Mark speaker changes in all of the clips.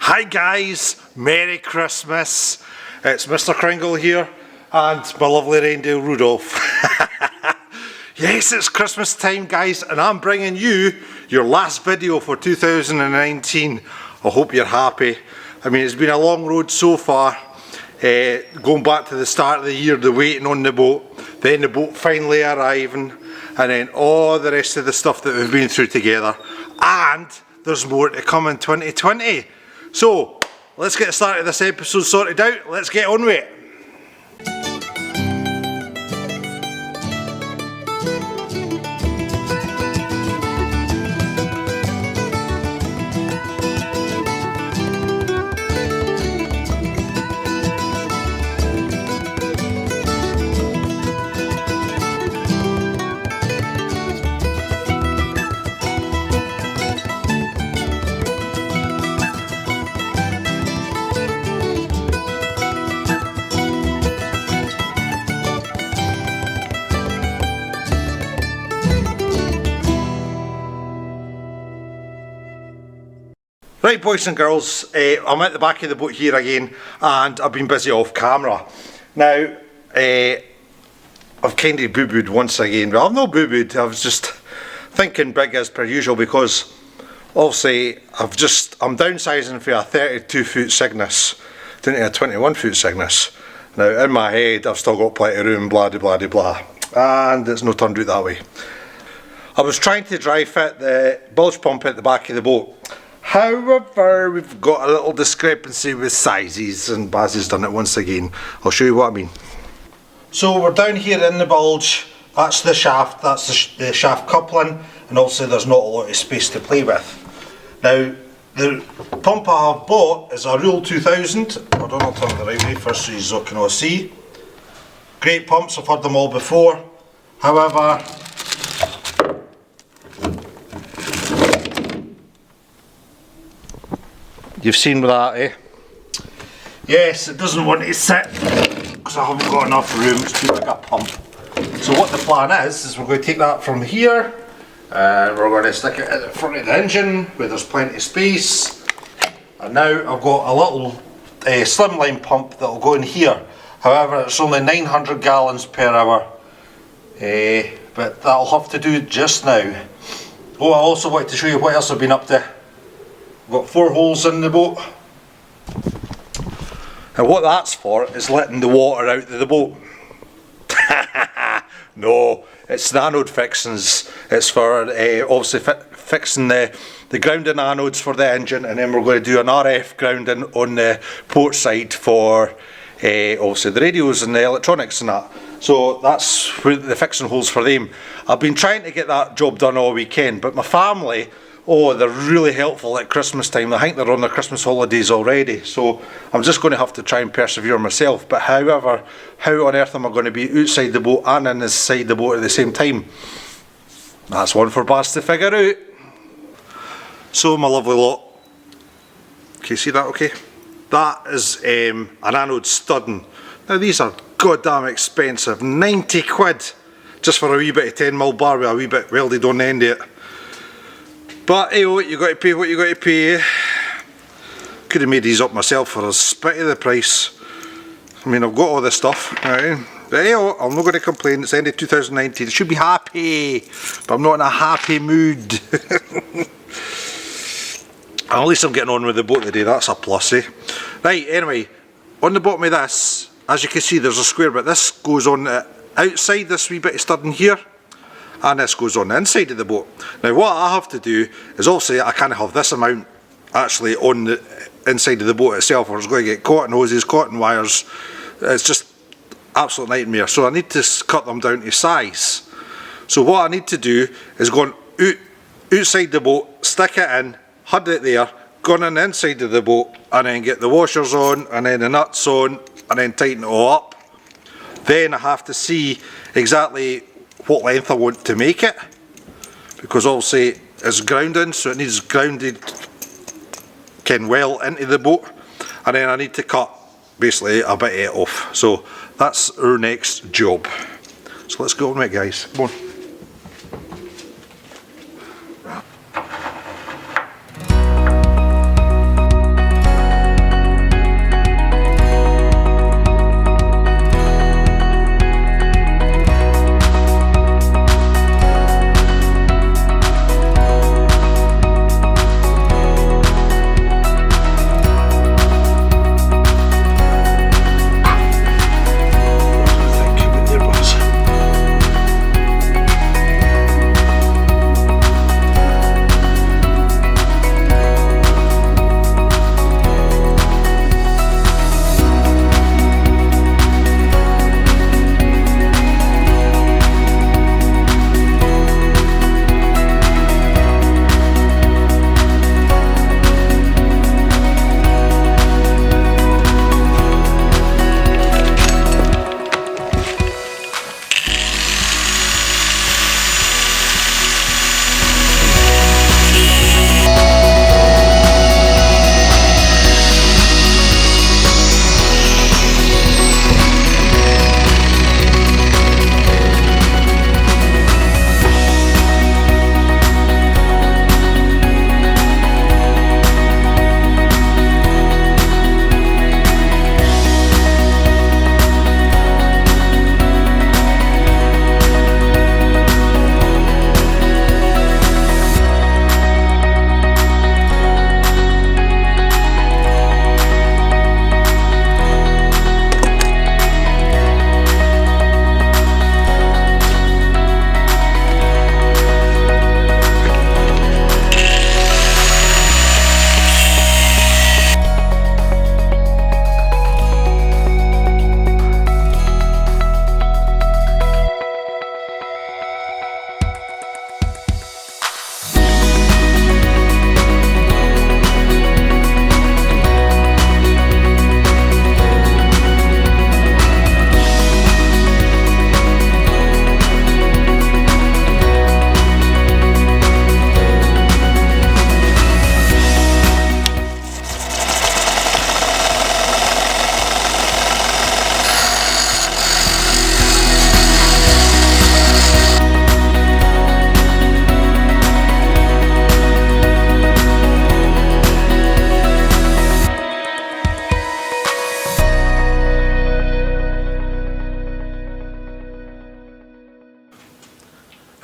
Speaker 1: Hi guys, Merry Christmas. It's Mr. Kringle here and my lovely reindeer Rudolph. Yes, it's Christmas time guys, and I'm bringing you your last video for 2019. I hope you're happy. I mean, it's been a long road so far. Going back to the start of the year, the waiting on the boat, then the boat finally arriving, and then all the rest of the stuff that we've been through together. And there's more to come in 2020. So, let's get started this episode sorted out. Let's get on with it. Right boys and girls, I'm at the back of the boat here again and I've been busy off camera. Now, I've kind of boo-booed once again. Well, I've not boo-booed, I was just thinking big as per usual because obviously I'm downsizing from a 32 foot Cygnus down to a 21 foot Cygnus. Now in my head I've still got plenty of room, blah de blah de blah, and it's not turned out that way. I was trying to dry fit the bilge pump at the back of the boat. However, we've got a little discrepancy with sizes, and Baz has done it once again. I'll show you what I mean. So we're down here in the bilge. That's the shaft, that's the shaft coupling, and also there's not a lot of space to play with. Now, the pump I have bought is a Rule 2000. I don't know, I'll turn it the right way first so you can all see. Great pumps, I've had them all before. However, you've seen that, eh? Yes, it doesn't want to sit because I haven't got enough room. It's too big a pump. So what the plan is we're going to take that from here and we're going to stick it at the front of the engine where there's plenty of space. And now I've got a little slimline pump that will go in here. However, it's only 900 gallons per hour, but that'll have to do just now. Oh, I also wanted to show you what else I've been up to. Got 4 holes in the boat, and what that's for is letting the water out of the boat. No, it's the anode fixings. It's for obviously fixing the grounding anodes for the engine, and then we're going to do an RF grounding on the port side for obviously the radios and the electronics and that. So that's where the fixing holes for them. I've been trying to get that job done all weekend, but my family, oh, they're really helpful at Christmas time. I think they're on their Christmas holidays already, so I'm just going to have to try and persevere myself. But however, how on earth am I going to be outside the boat and inside the boat at the same time? That's one for Baz to figure out. So my lovely lot, can you see that okay? That is an anode studding. Now these are goddamn expensive, 90 quid just for a wee bit of 10mm bar with a wee bit welded on the end of it. But hey, you got to pay what you got to pay. Could have made these up myself for a spit of the price. I mean, I've got all this stuff, right? But hey, I'm not going to complain. It's the end of 2019. I should be happy, but I'm not in a happy mood. At least I'm getting on with the boat today. That's a plus, eh? Right. Anyway, on the bottom of this, as you can see, there's a square bit. This goes on the outside. This wee bit of studding here. And this goes on the inside of the boat. Now what I have to do is obviously I can't have this amount actually on the inside of the boat itself, or it's going to get cotton hoses, cotton wires. It's just absolute nightmare. So I need to cut them down to size. So what I need to do is go outside the boat, stick it in, hud it there, go on the inside of the boat, and then get the washers on, and then the nuts on, and then tighten it all up. Then I have to see exactly what length I want to make it, because obviously it's grounding, so it needs grounded well into the boat, and then I need to cut basically a bit of it off. So that's our next job. So let's go on with it guys, come on.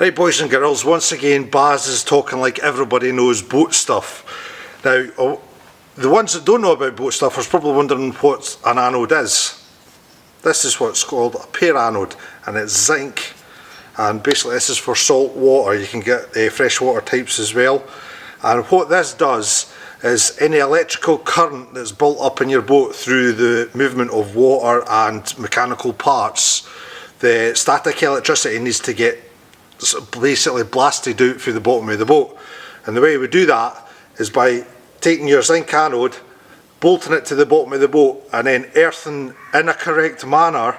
Speaker 1: Right, boys and girls, once again Baz is talking like everybody knows boat stuff. Now, the ones that don't know about boat stuff are probably wondering what an anode is. This is what's called a pair anode, and it's zinc, and basically this is for salt water. You can get freshwater types as well. And what this does is any electrical current that's built up in your boat through the movement of water and mechanical parts, the static electricity needs to get basically blasted out through the bottom of the boat. And the way we do that is by taking your zinc anode, bolting it to the bottom of the boat, and then earthing in a correct manner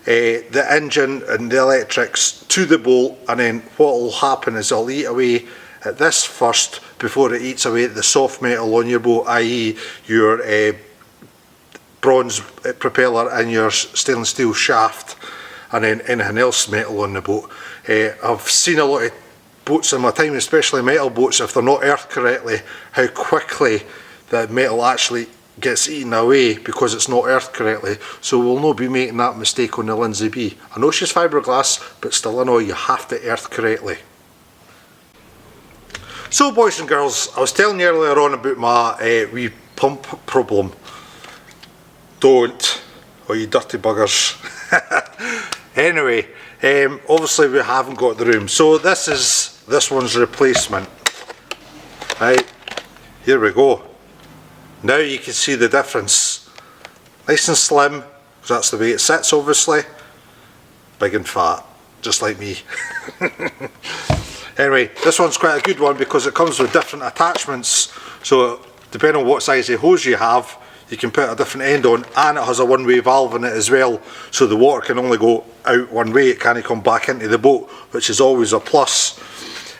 Speaker 1: the engine and the electrics to the bolt. And then what will happen is it'll eat away at this first before it eats away at the soft metal on your boat, i.e. your bronze propeller and your stainless steel shaft, and then anything else metal on the boat. I've seen a lot of boats in my time, especially metal boats, if they're not earthed correctly, how quickly the metal actually gets eaten away because it's not earthed correctly. So we'll not be making that mistake on the Lindsay B. I know she's fiberglass, but still I know you have to earth correctly. So boys and girls, I was telling you earlier on about my wee pump problem. Don't, oh you dirty buggers. Anyway, obviously we haven't got the room, so this one's replacement. Right, here we go. Now you can see the difference. Nice and slim, because that's the way it sits obviously. Big and fat, just like me. Anyway, this one's quite a good one because it comes with different attachments, so depending on what size of hose you have, you can put a different end on, and it has a one-way valve in it as well, so the water can only go out one way, it can't come back into the boat, which is always a plus.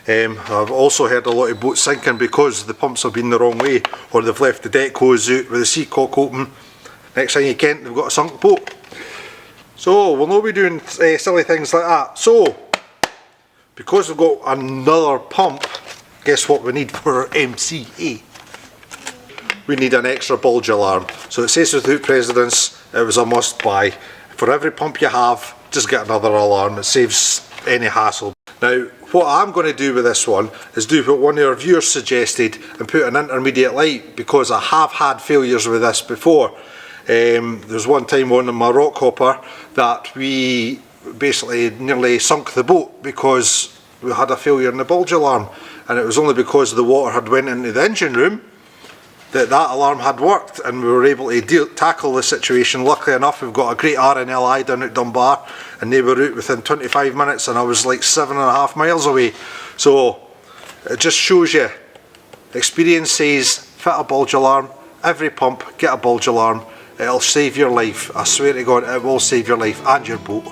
Speaker 1: I've also heard a lot of boats sinking because the pumps have been the wrong way, or they've left the deck hose out with the seacock open. Next thing you can, they've got a sunk boat. So we'll not be doing silly things like that. So, because we've got another pump, guess what we need for our MCA? We need an extra bulge alarm. So it says without precedence, it was a must buy. For every pump you have, just get another alarm. It saves any hassle. Now, what I'm going to do with this one is do what one of our viewers suggested and put an intermediate light, because I have had failures with this before. There's one time on my rock hopper that we basically nearly sunk the boat because we had a failure in the bulge alarm, and it was only because the water had went into the engine room that alarm had worked, and we were able to tackle the situation. Luckily enough, we've got a great RNLI down at Dunbar, and they were out within 25 minutes, and I was like 7.5 miles away. So it just shows you, experience says fit a bulge alarm, every pump get a bulge alarm, it'll save your life. I swear to God, it will save your life and your boat.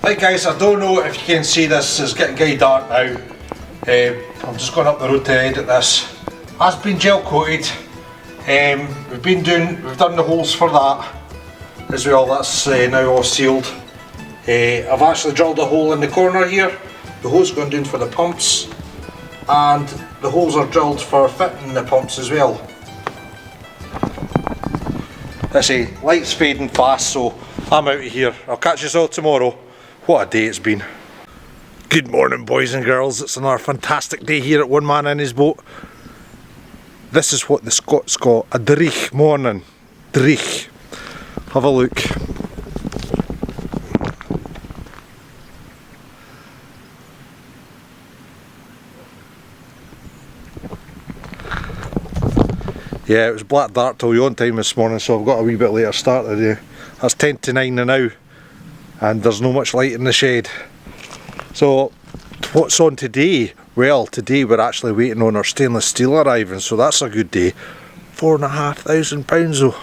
Speaker 1: Right guys, I don't know if you can see this, it's getting dark now. I'm just going up the road to edit this. Has been gel coated. We've done the holes for that as well. That's now all sealed. I've actually drilled a hole in the corner here. The hole's going down for the pumps, and the holes are drilled for fitting the pumps as well. Let's see, light's fading fast, so I'm out of here. I'll catch you all tomorrow. What a day it's been. Good morning boys and girls, it's another fantastic day here at One Man in His Boat. This is what the Scots call a dreich morning. Dreich. Have a look. Yeah, it was black dark till on time this morning, so I've got a wee bit later start today. That's 10 to 9 now. And there's no much light in the shed. So what's on today? Well, today we're actually waiting on our stainless steel arriving, so that's a good day. £4,500 though.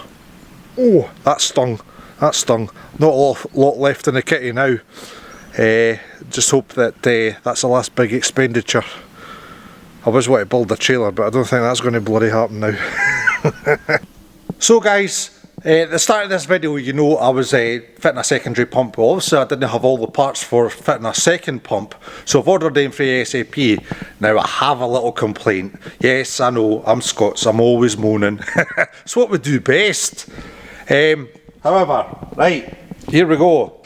Speaker 1: Oh, that stung. That stung. Not a lot left in the kitty now. Just hope that that's the last big expenditure. I was wanting to build a trailer, but I don't think that's going to bloody happen now. So guys, at the start of this video, you know I was fitting a secondary pump. Well, obviously I didn't have all the parts for fitting a second pump, so I've ordered them for ASAP. Now I have a little complaint. Yes, I know, I'm Scots, I'm always moaning. It's what we do best. However, right, here we go.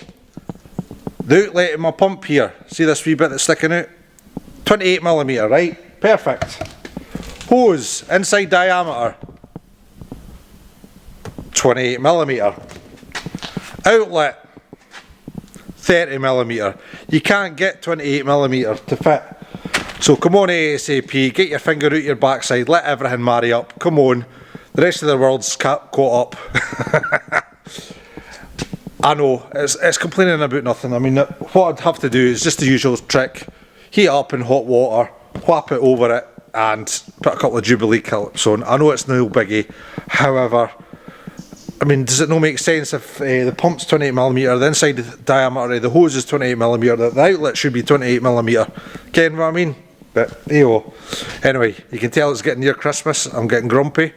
Speaker 1: The outlet in my pump here, see this wee bit that's sticking out? 28mm, right? Perfect. Hose, inside diameter, 28mm. Outlet, 30mm. You can't get 28mm to fit. So come on ASAP, get your finger out your backside, let everything marry up, come on. The rest of the world's caught up. I know, it's complaining about nothing. I mean, what I'd have to do is just the usual trick. Heat up in hot water, whap it over it, and put a couple of Jubilee clips on. I know it's no biggie, however, I mean, does it not make sense if the pump's 28mm, the inside diameter of the hose is 28mm, that the outlet should be 28mm? Get what I mean? But, anyway, you can tell it's getting near Christmas, I'm getting grumpy.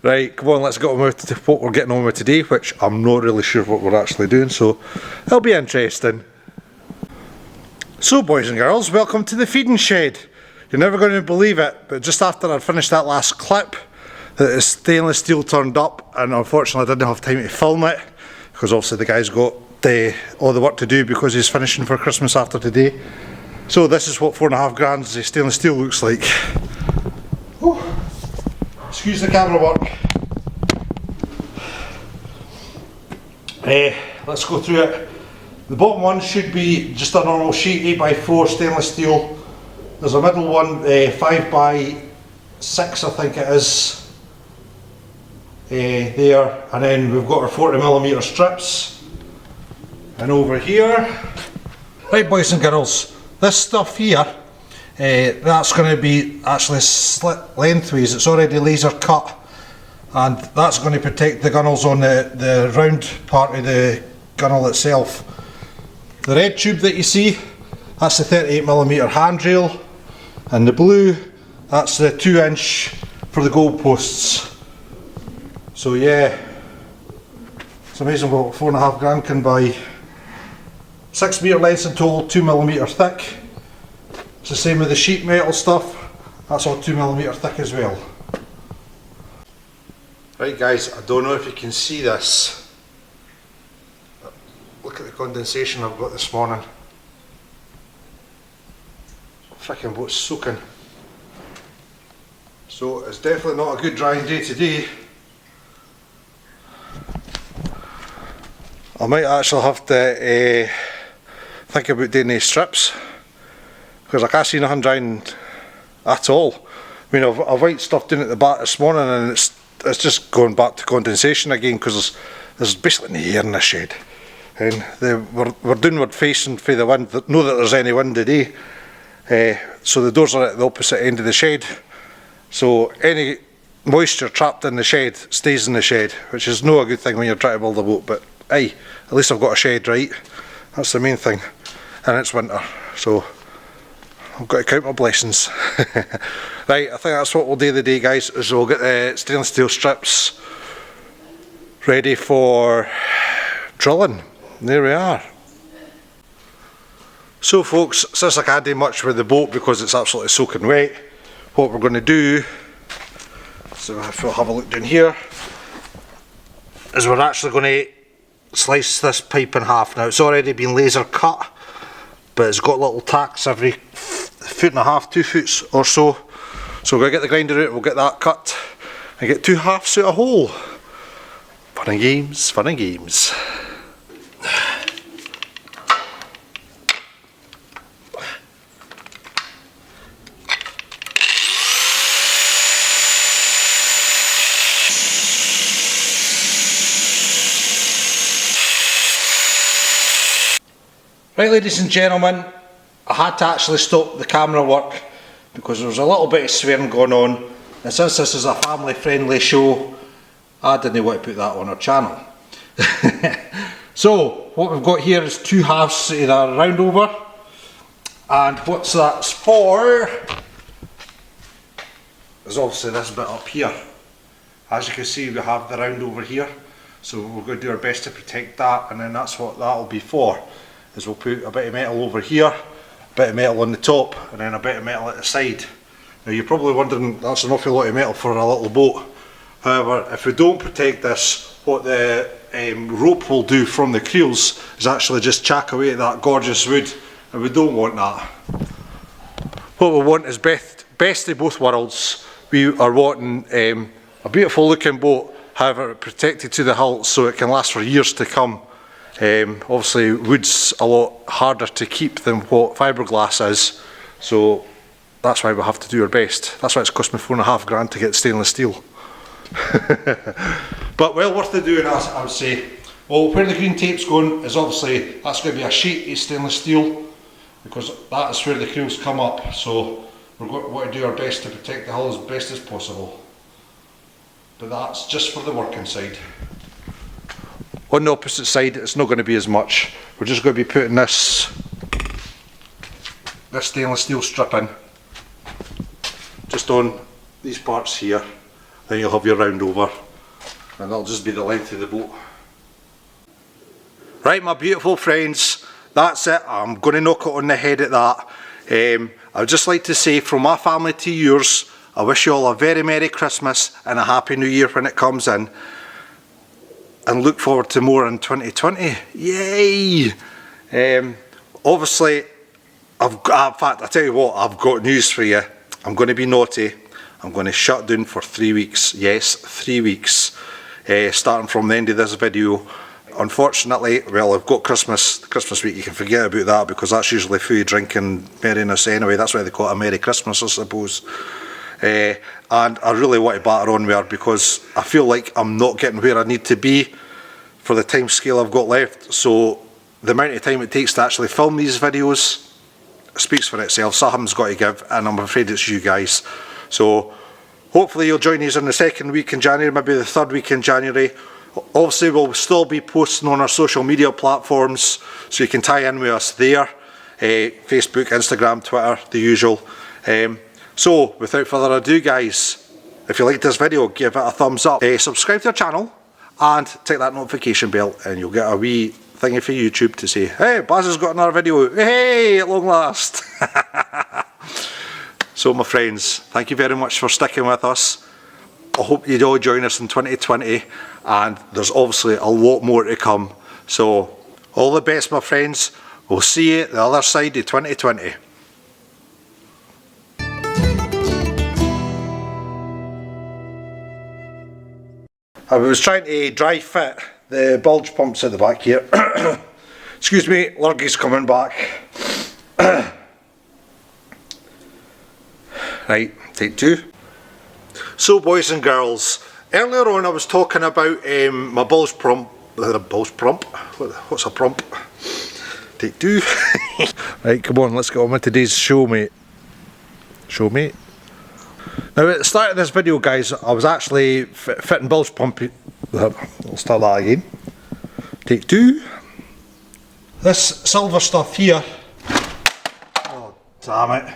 Speaker 1: Right, come on, let's get on with what we're getting on with today, which I'm not really sure what we're actually doing, so it'll be interesting. So boys and girls, welcome to the feeding shed. You're never going to believe it, but just after I'd finished that last clip, the stainless steel turned up, and unfortunately I didn't have time to film it, because obviously the guy's got all the work to do because he's finishing for Christmas after today. So this is what 4.5 grand stainless steel looks like. Whew. Excuse the camera work. Let's go through it. The bottom one should be just a normal sheet, 8x4 stainless steel. There's a middle one, 5x6 I think it is, there, and then we've got our 40mm strips. And over here, right boys and girls, this stuff here, that's going to be actually slit lengthways. It's already laser cut, and that's going to protect the gunnels on the round part of the gunnel itself. The red tube that you see, that's the 38mm handrail, and the blue, that's the 2-inch for the goalposts. So yeah, it's amazing what 4.5 grand can buy. 6 metre lengths in total, 2mm thick. It's the same with the sheet metal stuff, that's all 2mm thick as well. Right guys, I don't know if you can see this. Look at the condensation I've got this morning. Frickin' boat's soaking. So it's definitely not a good drying day today. I might actually have to think about doing these strips, because I can't see nothing drying at all. I mean, I've wiped stuff down at the back this morning and it's just going back to condensation again, because there's basically no air in the shed. And we're downward facing for the wind, not that there's any wind today. So the doors are at the opposite end of the shed. So any moisture trapped in the shed stays in the shed, which is not a good thing when you're trying to build a boat, but aye, at least I've got a shed, right? That's the main thing. And it's winter, so I've got to count my blessings. Right, I think that's what we'll do today guys, is we'll get the stainless steel strips ready for drilling. There we are. So folks, since I can't do much with the boat because it's absolutely soaking wet, what we're going to do, so if we'll have a look down here, is we're actually going to slice this pipe in half. Now it's already been laser cut, but it's got little tacks every 1.5 2 foot or so. So we're going to get the grinder out, we'll get that cut and get 2 halves out a hole. Fun and games, fun and games. Right ladies and gentlemen, I had to actually stop the camera work because there was a little bit of swearing going on, and since this is a family friendly show, I didn't want to put that on our channel. So what we've got here is 2 halves of that round over, and what's that's for is obviously this bit up here. As you can see, we have the round over here, so we're going to do our best to protect that, and then that's what that'll be for, is we'll put a bit of metal over here, a bit of metal on the top, and then a bit of metal at the side. Now you're probably wondering, that's an awful lot of metal for a little boat. However, if we don't protect this, what the rope will do from the creels is actually just chack away at that gorgeous wood, and we don't want that. What we want is best of both worlds. We are wanting a beautiful looking boat, however protected to the hull so it can last for years to come. Obviously wood's a lot harder to keep than what fiberglass is, so that's why we have to do our best. That's why it's cost me £4.5 to get stainless steel. But well worth the doing, I would say. Well, where the green tape's going is obviously, that's going to be a sheet of stainless steel, because that is where the creels come up, so we're going to do our best to protect the hull as best as possible. But that's just for the working side. On the opposite side, it's not going to be as much. We're just going to be putting this stainless steel strip in, just on these parts here. Then you'll have your round over, and that'll just be the length of the boat. Right, my beautiful friends, that's it. I'm going to knock it on the head at that. I would just like to say, from my family to yours, I wish you all a very Merry Christmas and a Happy New Year when it comes in, and look forward to more in 2020. Yay! Obviously, in fact, I tell you what, I've got news for you. I'm going to be naughty. I'm going to shut down for 3 weeks. Yes, 3 weeks. Starting from the end of this video. Unfortunately, well, I've got Christmas week. You can forget about that, because that's usually food, drinking, merriness anyway. That's why they call it a Merry Christmas, I suppose. And I really want to batter on with her, because I feel like I'm not getting where I need to be for the time scale I've got left. So the amount of time it takes to actually film these videos speaks for itself. Something's got to give, and I'm afraid it's you guys. So hopefully you'll join us in the 2nd week in January, maybe the 3rd week in January. Obviously we'll still be posting on our social media platforms, so you can tie in with us there. Facebook, Instagram, Twitter, the usual. So without further ado guys, if you liked this video, give it a thumbs up. Subscribe to our channel and tick that notification bell, and you'll get a wee thingy for YouTube to say, hey, Baz has got another video, hey, at long last. So my friends, thank you very much for sticking with us. I hope you'd all join us in 2020, and there's obviously a lot more to come. So all the best my friends, we'll see you at the other side of 2020. I was trying to dry fit the bilge pumps at the back here. Excuse me, Lurgy's coming back. Right, take 2. So boys and girls, earlier on I was talking about my bilge pump. What's a pump? Take 2. Right, come on, let's get on with today's show, mate. Show, mate. Now at the start of this video guys, I was actually fitting bilge pump. I'll start that again. Take 2. This silver stuff here. Oh damn it.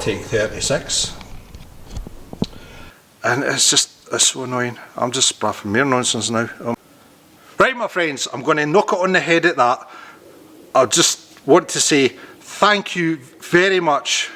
Speaker 1: Take 36. And it's so annoying. I'm just spraffing mere nonsense now. Right my friends, I'm going to knock it on the head at that. I just want to say thank you very much.